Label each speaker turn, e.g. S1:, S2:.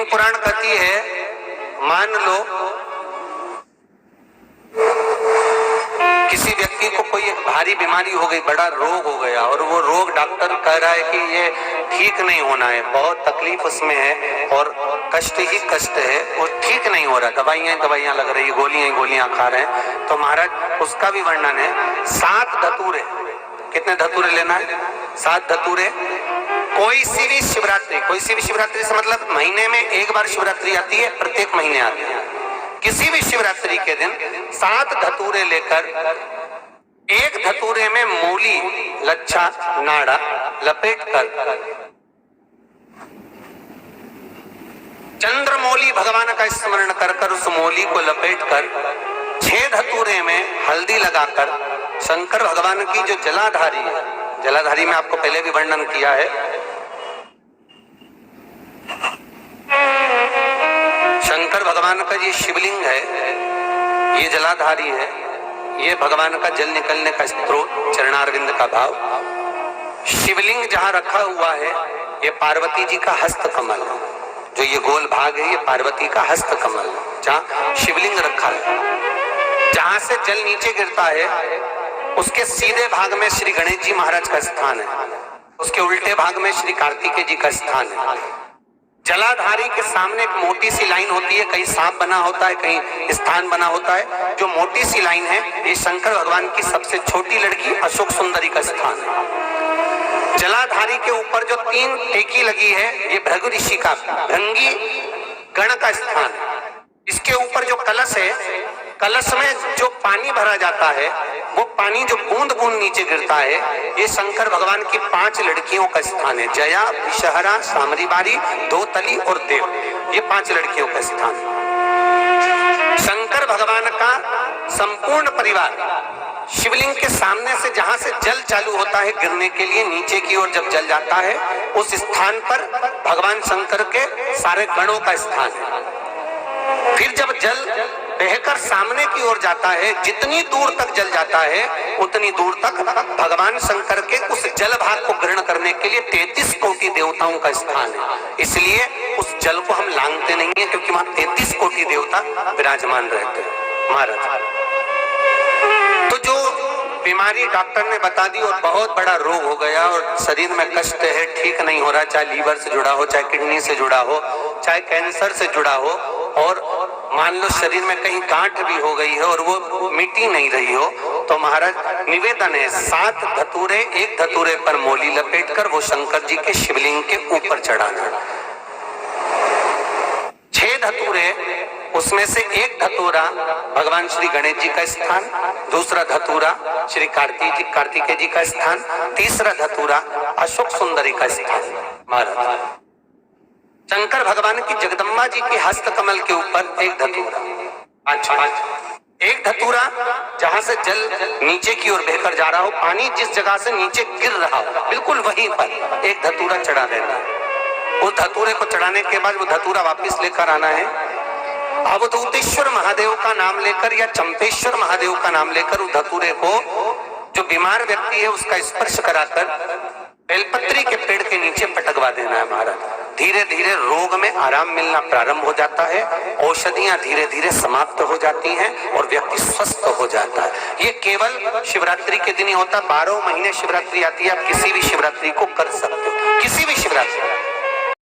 S1: लिंग पुराण कहती है, मान लो किसी व्यक्ति को कोई एक भारी बीमारी हो गई, बड़ा रोग हो गया, और वो रोग डॉक्टर कह रहा है कि ये ठीक नहीं होना है, बहुत तकलीफ उसमें है और कष्ट ही कष्ट है, वो ठीक नहीं हो रहा, दवाइयां लग रही, गोलियां खा रहे हैं। तो महाराज उसका भी वर्णन है, 7 धतूरे। कितने धतूरे लेना है? 7 धतूरे। कोई सी भी शिवरात्रि से मतलब महीने में एक बार शिवरात्रि आती है, प्रत्येक महीने आती है। किसी भी शिवरात्रि के दिन 7 धतूरे लेकर, एक धतूरे में मूली, लच्छा, नाड़ा लपेटकर चंद्रमौली भगवान का स्मरण कर उस मौली को लपेटकर 6 धतूरे में हल्दी लगाकर शंकर भगवान की जो जलाधारी है, जलाधारी में आपको पहले भी वर्णन किया है, शंकर भगवान का ये शिवलिंग है, ये जलाधारी है, ये भगवान का जल निकलने का स्रोत, चरणारविंद का भाव। शिवलिंग जहां रखा हुआ है ये पार्वती जी का हस्त कमल है, जो ये गोल भाग है ये पार्वती का हस्त कमल है, जहां शिवलिंग रखा है। जहां से जल नीचे गिरता है उसके सीधे भाग में श्री गणेश जी महाराज का स्थान है, उसके उल्टे भाग में श्री कार्तिकेय जी का स्थान है। जलाधारी के सामने एक मोटी सी लाइन होती है, कहीं सांप बना होता है, कहीं स्थान बना होता है। जो मोटी सी लाइन है ये शंकर भगवान की सबसे छोटी लड़की अशोक सुंदरी का स्थान है। जलाधारी के ऊपर जो 3 टेकी लगी है ये भृगु ऋषि का, भृंगी गण का स्थान है। इसके ऊपर जो कलश है, कलश में जो पानी भरा जाता है वो पानी जो बूंद बूंद नीचे गिरता है ये शंकर भगवान की 5 लड़कियों का स्थान है, जया, विषहरा, सामरीबारी, दोतली और देव, ये 5 लड़कियों का स्थान है। शंकर भगवान का संपूर्ण परिवार शिवलिंग के सामने से, जहां से जल चालू होता है गिरने के लिए नीचे की ओर जब जल जाता है, उस स्थान पर भगवान शंकर के सारे गणों का स्थान है। फिर जब जल बहकर सामने की ओर जाता है, जितनी दूर तक जल जाता है उतनी दूर तक भगवान शंकर के उस जल भाग को ग्रहण करने के लिए 33 कोटि देवताओं का स्थान है। इसलिए उस जल को हम लांघते नहीं है, क्योंकि वहां 33 कोटि देवता विराजमान रहते हैं महाराज। तो जो बीमारी डॉक्टर ने बता दी और बहुत बड़ा रोग हो गया और शरीर में कष्ट है, ठीक नहीं हो रहा, चाहे लीवर से जुड़ा हो, चाहे किडनी से जुड़ा हो, चाहे कैंसर से जुड़ा हो, और मान लो शरीर में कहीं गांठ भी हो गई है और वो मिटी नहीं रही हो, तो महाराज निवेदन है 7 धतूरे, एक धतूरे पर मोली लपेटकर वो शंकर जी के शिवलिंग के ऊपर चढ़ाना। 6 धतूरे, उसमें से एक धतूरा भगवान श्री गणेश जी का स्थान, दूसरा धतूरा श्री कार्तिकेय जी का स्थान, तीसरा धतूरा अशोक सुंदरी का स्थान। महाराज शंकर भगवान की जगदम्बा जी के हस्त कमल के ऊपर एक धतूरा, एक धतूरा जहां से जल नीचे की ओर बहकर जा रहा हो, पानी जिस जगह से नीचे गिर रहा हो बिल्कुल वहीं पर एक धतूरा चढ़ा देना है। उस धतूरे को चढ़ाने के बाद वो धतूरा वापस लेकर आना है, अवधूतेश्वर महादेव का नाम लेकर या चंपेश्वर महादेव का नाम लेकर उस धतूरे को, जो बीमार व्यक्ति है उसका स्पर्श कराकर बेलपत्री के पेड़ के नीचे पटकवा देना है महाराज। धीरे धीरे रोग में आराम मिलना प्रारंभ हो जाता है, औषधियां धीरे धीरे समाप्त हो जाती हैं और व्यक्ति स्वस्थ हो जाता है। ये केवल शिवरात्रि के दिन ही होता, 12 महीने शिवरात्रि आती है, आप किसी भी शिवरात्रि को कर सकते हो, किसी भी शिवरात्रि।